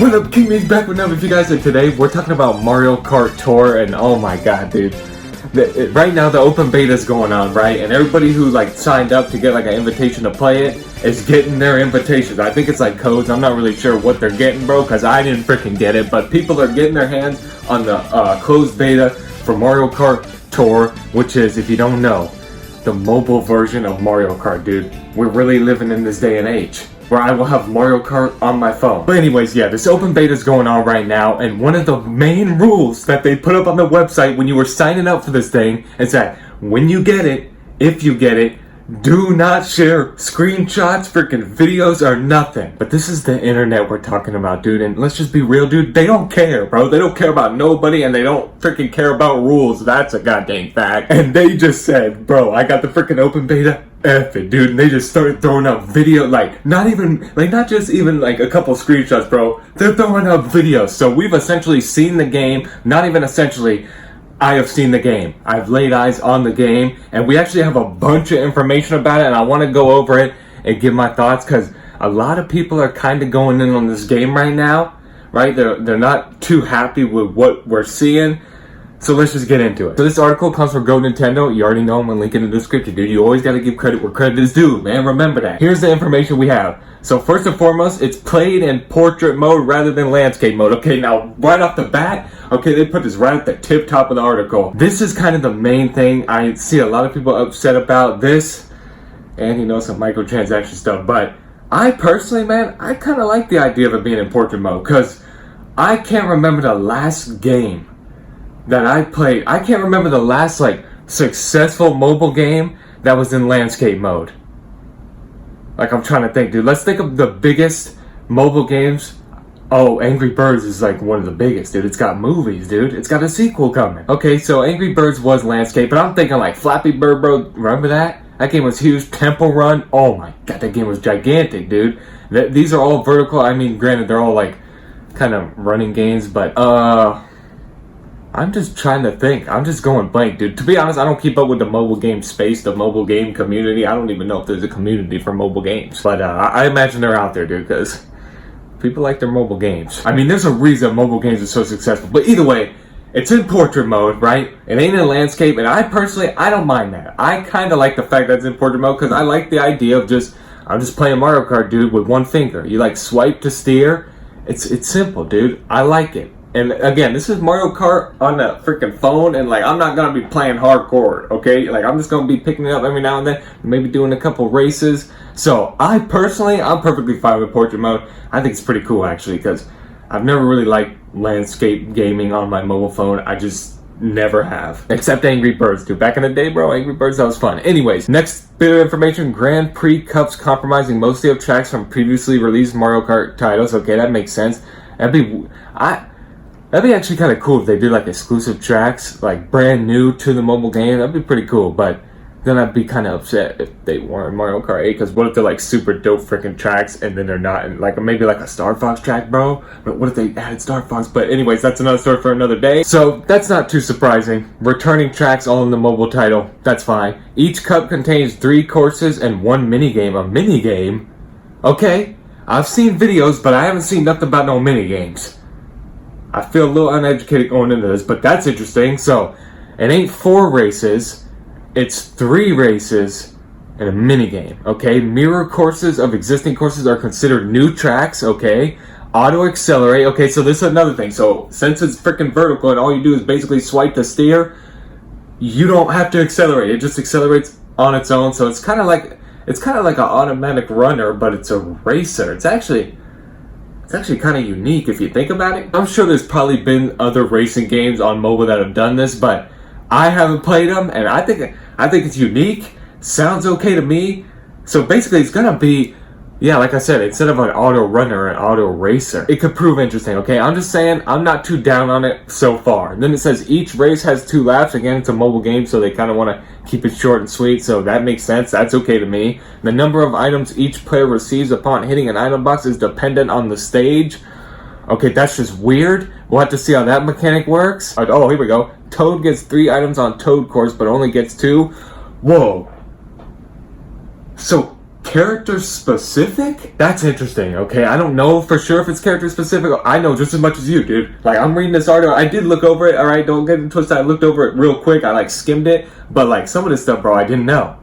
What up, King Me's back with another video, guys, and today we're talking about Mario Kart Tour, and oh my god, dude. Right now the open beta is going on, right? And everybody who like signed up to get like an invitation to play it is getting their invitations. I think it's like codes. I'm not really sure what they're getting, bro, because I didn't freaking get it. But people are getting their hands on the closed beta for Mario Kart Tour, which is, if you don't know, the mobile version of Mario Kart, dude. We're really living in this day and age where I will have Mario Kart on my phone. But anyways, yeah, this open beta is going on right now, and one of the main rules that they put up on the website when you were signing up for this thing is that when you get it, if you get it, do not share screenshots, freaking videos, or nothing. But this is the internet we're talking about, dude, and let's just be real, dude. They don't care, bro. They don't care about nobody, and they don't freaking care about rules. That's a goddamn fact. And they just said, bro, I got the freaking open beta. F it, dude. And they just started throwing up video, like, not just even like a couple screenshots, bro. They're throwing up videos. So we've essentially seen the game. Not even essentially. I have seen the game. I've laid eyes on the game, and we actually have a bunch of information about it, and I want to go over it and give my thoughts, because a lot of people are kind of going in on this game right now, right? They're not too happy with what we're seeing, so let's just get into it. So this article comes from Go Nintendo. You already know I'm gonna link in the description, dude. You always gotta give credit where credit is due, man. Remember that. Here's the information we have. So first and foremost, it's played in portrait mode rather than landscape mode. Okay, now right off the bat, okay, they put this right at the tip top of the article. This is kind of the main thing. I see a lot of people upset about this, and you know, some microtransaction stuff. But I personally, man, I kind of like the idea of it being in portrait mode, because I can't remember the last game that I played. I can't remember the last like successful mobile game that was in landscape mode. Like, I'm trying to think, dude. Let's think of the biggest mobile games. Oh, Angry Birds is like one of the biggest, dude. It's got movies, dude. It's got a sequel coming. Okay, so Angry Birds was landscape, but I'm thinking like Flappy Bird, bro. Remember that? That game was huge. Temple Run. Oh my god, that game was gigantic, dude. These are all vertical. I mean, granted, they're all like kind of running games, but I'm just trying to think. I'm just going blank, dude. To be honest, I don't keep up with the mobile game space, the mobile game community. I don't even know if there's a community for mobile games. But I imagine they're out there, dude, because people like their mobile games. I mean, there's a reason mobile games are so successful. But either way, it's in portrait mode, right? It ain't in landscape, and I personally, I don't mind that. I kind of like the fact that it's in portrait mode, because I like the idea of I'm just playing Mario Kart, dude, with one finger. You like swipe to steer. It's simple, dude. I like it. And again, this is Mario Kart on the freaking phone, and like, I'm not gonna be playing hardcore, okay? Like, I'm just gonna be picking it up every now and then, maybe doing a couple races. So I'm perfectly fine with portrait mode. I think it's pretty cool, actually, because I've never really liked landscape gaming on my mobile phone. I just never have. Except Angry Birds, dude. Back in the day, bro, Angry Birds, that was fun. Anyways, next bit of information: Grand Prix Cups comprising mostly of tracks from previously released Mario Kart titles. Okay, that makes sense. That'd be actually kind of cool if they did like exclusive tracks, like brand new to the mobile game. That'd be pretty cool, but then I'd be kind of upset if they weren't Mario Kart 8, because what if they're like super dope freaking tracks and then they're not, in, like, maybe like a Star Fox track, bro? But what if they added Star Fox? But anyways, that's another story for another day. So that's not too surprising. Returning tracks all in the mobile title, that's fine. Each cup contains 3 courses and 1 minigame. A minigame? Okay, I've seen videos, but I haven't seen nothing about no minigames. I feel a little uneducated going into this, but that's interesting. So, it ain't 4 races, it's 3 races and a minigame, okay? Mirror courses of existing courses are considered new tracks, okay? Auto accelerate, okay, so this is another thing. So, since it's freaking vertical and all you do is basically swipe to steer, you don't have to accelerate. It just accelerates on its own. So, it's kind of like an automatic runner, but it's a racer. It's actually kind of unique if you think about it. I'm sure there's probably been other racing games on mobile that have done this, but I haven't played them, and I think it's unique. Sounds okay to me. So basically, it's gonna be, yeah, like I said, instead of an auto runner, an auto racer. It could prove interesting, okay? I'm just saying, I'm not too down on it so far. And then it says each race has 2 laps. Again, it's a mobile game, so they kind of want to keep it short and sweet, so that makes sense. That's okay to me. The number of items each player receives upon hitting an item box is dependent on the stage. Okay, that's just weird. We'll have to see how that mechanic works. Oh, here we go. Toad gets 3 items on Toad course, but only gets 2. Whoa. So character specific? That's interesting, okay? I don't know for sure if it's character specific. I know just as much as you, dude. Like, I'm reading this article. I did look over it, alright? Don't get it twisted. I looked over it real quick. I, like, skimmed it. But, like, some of this stuff, bro, I didn't know.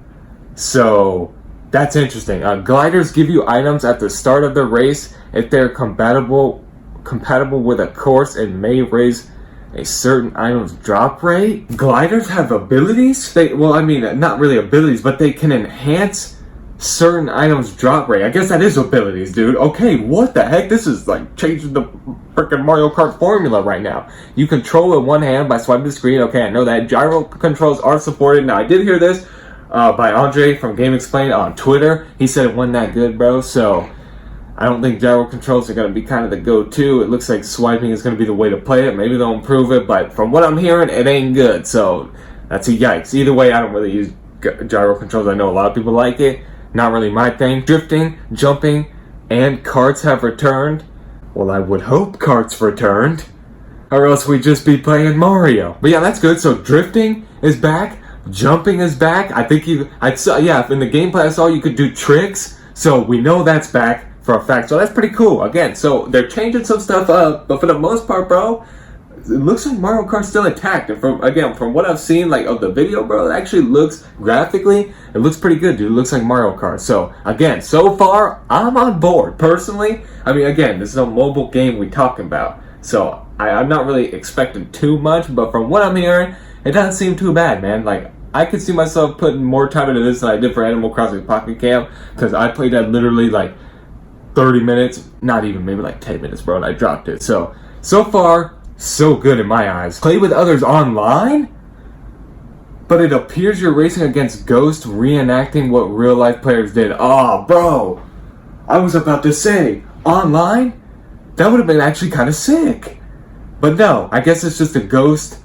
So, that's interesting. Gliders give you items at the start of the race if they're compatible with a course and may raise a certain item's drop rate. Gliders have abilities? Well, I mean, not really abilities, but they can enhance certain items drop rate. I guess that is abilities, dude. Okay, what the heck? This is like changing the freaking Mario Kart formula right now. You control with one hand by swiping the screen. Okay, I know that. Gyro controls are supported. Now, I did hear this by Andre from Game Explain on Twitter. He said it wasn't that good, bro. So, I don't think gyro controls are going to be kind of the go-to. It looks like swiping is going to be the way to play it. Maybe they'll improve it, but from what I'm hearing, it ain't good. So, that's a yikes. Either way, I don't really use gyro controls. I know a lot of people like it. Not really my thing. Drifting, jumping, and karts have returned. Well, I would hope karts returned, or else we'd just be playing Mario. But yeah, that's good. So drifting is back. Jumping is back. I think in the gameplay I saw you could do tricks. So we know that's back for a fact. So that's pretty cool. Again, so they're changing some stuff up, but for the most part, bro, it looks like Mario Kart's still intact. And from what I've seen, like, of the video, bro, it actually looks, graphically, it looks pretty good, dude. It looks like Mario Kart. So, again, so far, I'm on board. Personally, I mean, again, this is a mobile game we talking about. So, I'm not really expecting too much, but from what I'm hearing, it doesn't seem too bad, man. Like, I could see myself putting more time into this than I did for Animal Crossing Pocket Camp, because I played that literally, like, 30 minutes, not even, maybe like 10 minutes, bro, and I dropped it. So far, so good in my eyes. Play with others online? But it appears you're racing against ghosts, reenacting what real-life players did. Oh, bro, I was about to say, online? That would have been actually kind of sick. But no, I guess it's just a ghost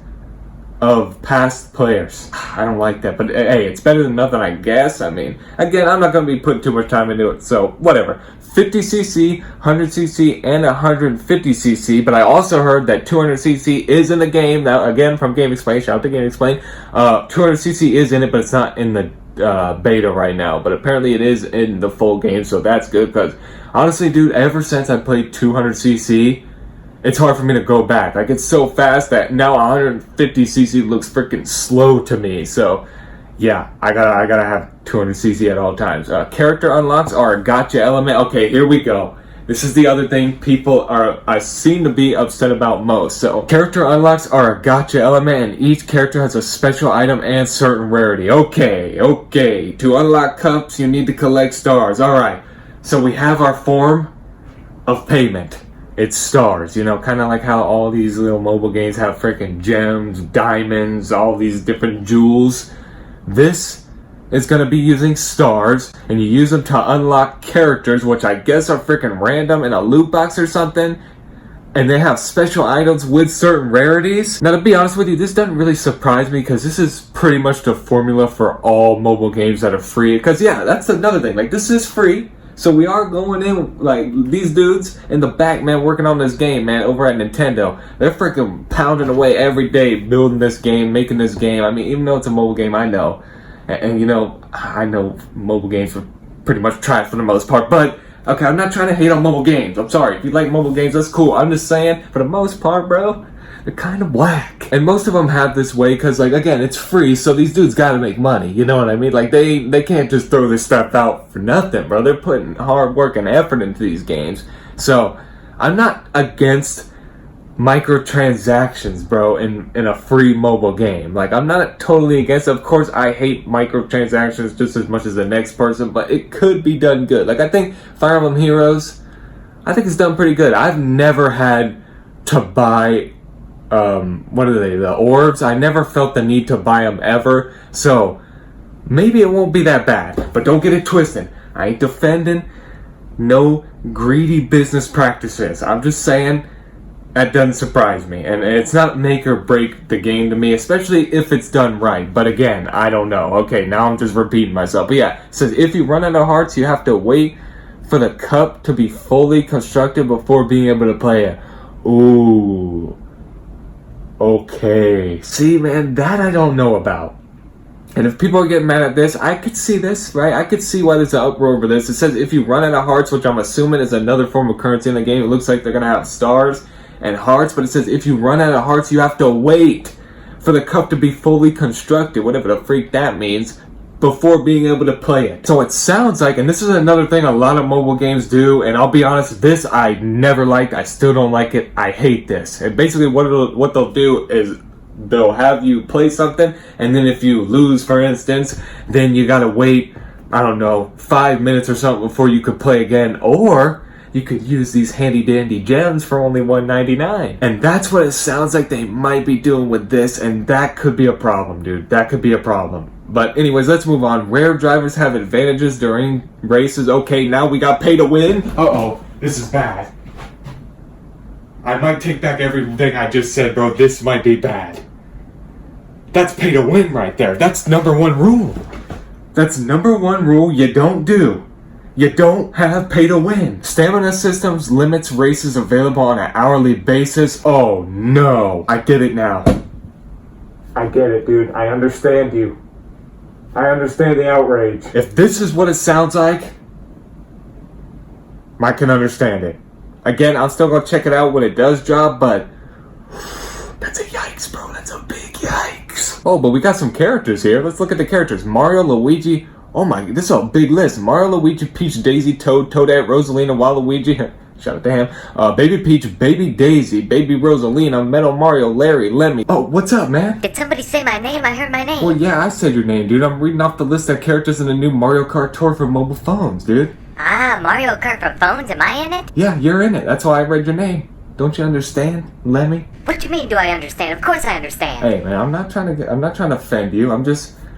of past players. I don't like that, but hey, it's better than nothing, I guess. I mean, again, I'm not going to be putting too much time into it, so whatever. 50cc, 100cc, and 150cc, but I also heard that 200cc is in the game. Now, again, from Game Explain, shout out to Game Explain, 200cc is in it, but it's not in the beta right now, but apparently it is in the full game, so that's good, because honestly, dude, ever since I played 200cc, it's hard for me to go back. Like, it's so fast that now 150cc looks freaking slow to me. So, yeah, I gotta have 200cc at all times. Character unlocks are a gotcha element. Okay, here we go. This is the other thing people I seem to be upset about most. So, character unlocks are a gotcha element, and each character has a special item and certain rarity. Okay. To unlock cups, you need to collect stars. Alright, so we have our form of payment. It's stars, you know, kind of like how all these little mobile games have freaking gems, diamonds, all these different jewels. This is going to be using stars, and you use them to unlock characters, which I guess are freaking random in a loot box or something. And they have special items with certain rarities. Now, to be honest with you, this doesn't really surprise me, because this is pretty much the formula for all mobile games that are free. Because, yeah, that's another thing. Like, this is free. So we are going in, like, these dudes in the back, man, working on this game, man, over at Nintendo. They're freaking pounding away every day, building this game, making this game. I mean, even though it's a mobile game, I know. And you know, I know mobile games are pretty much trash for the most part. But, okay, I'm not trying to hate on mobile games. I'm sorry. If you like mobile games, that's cool. I'm just saying, for the most part, bro, they're kind of whack. And most of them have this way because, like, again, it's free, so these dudes gotta make money. You know what I mean? Like, they can't just throw this stuff out for nothing, bro. They're putting hard work and effort into these games. So, I'm not against microtransactions, bro, in a free mobile game. Like, I'm not totally against it. Of course, I hate microtransactions just as much as the next person, but it could be done good. Like, I think Fire Emblem Heroes, I think it's done pretty good. I've never had to buy what are they, the orbs? I never felt the need to buy them ever, so maybe it won't be that bad, but don't get it twisted. I ain't defending no greedy business practices. I'm just saying that doesn't surprise me, and it's not make or break the game to me, especially if it's done right. But again, I don't know. Okay, now I'm just repeating myself. But yeah, it says if you run out of hearts, you have to wait for the cup to be fully constructed before being able to play it. Ooh. Okay. See, man, that I don't know about. And if people are getting mad at this, I could see this, right? I could see why there's an uproar over this. It says if you run out of hearts, which I'm assuming is another form of currency in the game. It looks like they're going to have stars and hearts, but it says if you run out of hearts, you have to wait for the cup to be fully constructed, whatever the freak that means, before being able to play it. So it sounds like, and this is another thing a lot of mobile games do, and I'll be honest, this I never liked. I still don't like it. I hate this. And basically what they'll do is they'll have you play something, and then if you lose, for instance, then you gotta wait, I don't know, 5 minutes or something before you could play again, or you could use these handy dandy gems for only $1.99. And that's what it sounds like they might be doing with this, and that could be a problem, dude. That could be a problem. But anyways, let's move on. Rare drivers have advantages during races. Okay, now we got pay to win. Uh-oh, this is bad. I might take back everything I just said, bro. This might be bad. That's pay to win right there. That's number one rule. That's number one rule you don't do. You don't have pay to win. Stamina systems limits races available on an hourly basis. Oh no. I get it now. I get it, dude. I understand you. I understand the outrage. If this is what it sounds like, I can understand it. Again, I'm still gonna check it out when it does drop, but that's a yikes, bro. That's a big yikes. Oh, but we got some characters here. Let's look at the characters. Mario, Luigi. Oh my, this is a big list. Mario, Luigi, Peach, Daisy, Toad, Toadette, Rosalina, Waluigi. Shout out to him. Baby Peach, Baby Daisy, Baby Rosalina, Metal Mario, Larry, Lemmy. Oh, what's up, man? Did somebody say my name? I heard my name. Well, yeah, I said your name, dude. I'm reading off the list of characters in the new Mario Kart Tour for mobile phones, dude. Ah, Mario Kart for phones? Am I in it? Yeah, you're in it. That's why I read your name. Don't you understand, Lemmy? What do you mean, do I understand? Of course I understand. Hey, man, I'm not trying to offend you.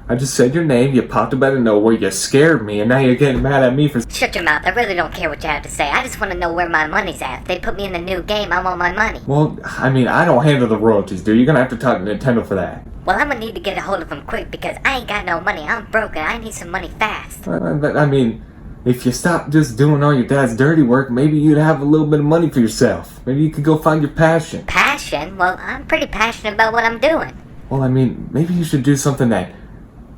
I just said your name, you popped up out of nowhere, you scared me, and now you're getting mad at me for... Shut your mouth, I really don't care what you have to say. I just want to know where my money's at. If they put me in the new game, I want my money. Well, I mean, I don't handle the royalties, dude. You're gonna have to talk to Nintendo for that. Well, I'm gonna need to get a hold of them quick, because I ain't got no money. I'm broke, and I need some money fast. But, I mean, if you stop just doing all your dad's dirty work, maybe you'd have a little bit of money for yourself. Maybe you could go find your passion. Passion? Well, I'm pretty passionate about what I'm doing. Well, I mean, maybe you should do something that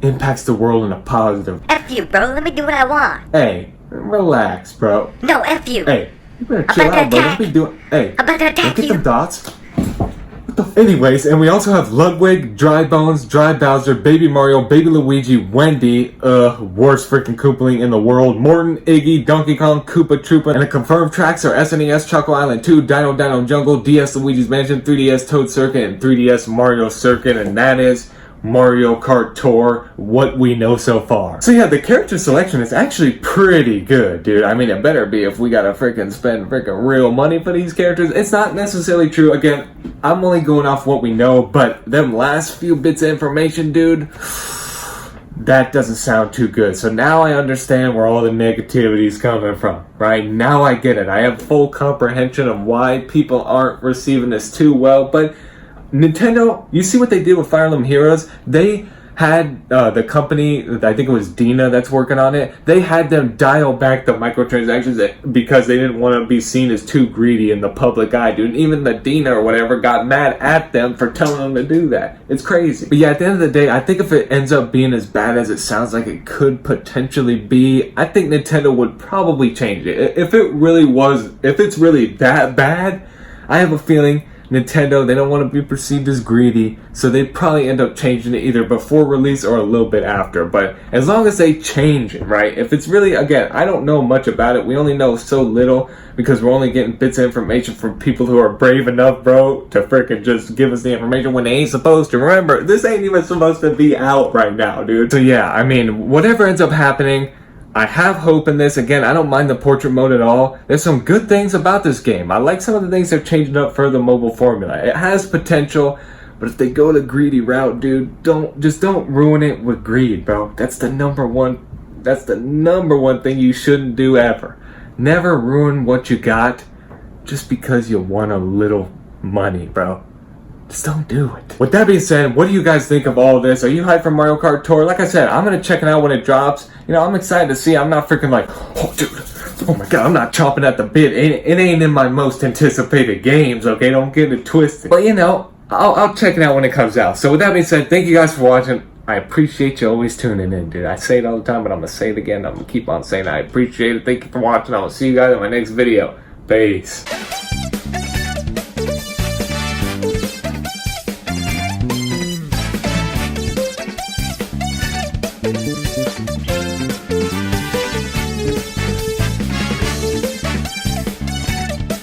impacts the world in a positive... F you, bro. Let me do what I want. Hey, relax, bro. No, F you. Hey, you better chill out, bro. Don't be doing... Hey, I'm about to attack get you. them dots. Anyways, and we also have Ludwig, Dry Bones, Dry Bowser, Baby Mario, Baby Luigi, Wendy, worst freaking Koopaling in the world, Morton, Iggy, Donkey Kong, Koopa Troopa, and the confirmed tracks are SNES Choco Island 2, Dino Jungle, DS Luigi's Mansion, 3DS Toad Circuit, and 3DS Mario Circuit, and that is Mario Kart Tour, what we know so far. So yeah, the character selection is actually pretty good, dude. I mean, it better be if we gotta freaking spend freaking real money for these characters. It's not necessarily true. Again, I'm only going off what we know, but them last few bits of information, dude, that doesn't sound too good. So now I understand where all the negativity is coming from, right? Now I get it. I have full comprehension of why people aren't receiving this too well, but Nintendo, you see what they did with Fire Emblem Heroes? They had the company, I think it was Dina that's working on it, they had them dial back the microtransactions because they didn't want to be seen as too greedy in the public eye, dude. And even the Dina or whatever got mad at them for telling them to do that. It's crazy. But yeah, at the end of the day, I think if it ends up being as bad as it sounds like it could potentially be, I think Nintendo would probably change it. If it's really that bad, I have a feeling Nintendo, they don't want to be perceived as greedy, so they probably end up changing it either before release or a little bit after. But as long as they change it, right? If it's really, again, I don't know much about it. We only know so little because we're only getting bits of information from people who are brave enough, bro, to freaking just give us the information when they ain't supposed to. Remember, this ain't even supposed to be out right now, dude. So yeah, I mean, whatever ends up happening, I have hope in this. Again, I don't mind the portrait mode at all. There's some good things about this game. I like some of the things they're changing up for the mobile formula. It has potential, but if they go the greedy route, dude, don't ruin it with greed, bro. That's the number one thing you shouldn't do ever. Never ruin what you got just because you want a little money, bro. Just don't do it. With that being said, what do you guys think of all of this? Are you hyped for Mario Kart Tour? Like I said, I'm going to check it out when it drops. You know, I'm excited to see. I'm not freaking like, oh, dude, oh my God, I'm not chomping at the bit. It ain't in my most anticipated games, okay? Don't get it twisted. But, you know, I'll check it out when it comes out. So with that being said, thank you guys for watching. I appreciate you always tuning in, dude. I say it all the time, but I'm gonna say it again. I'm gonna keep on saying it. I appreciate it. Thank you for watching. I will see you guys in my next video. Peace.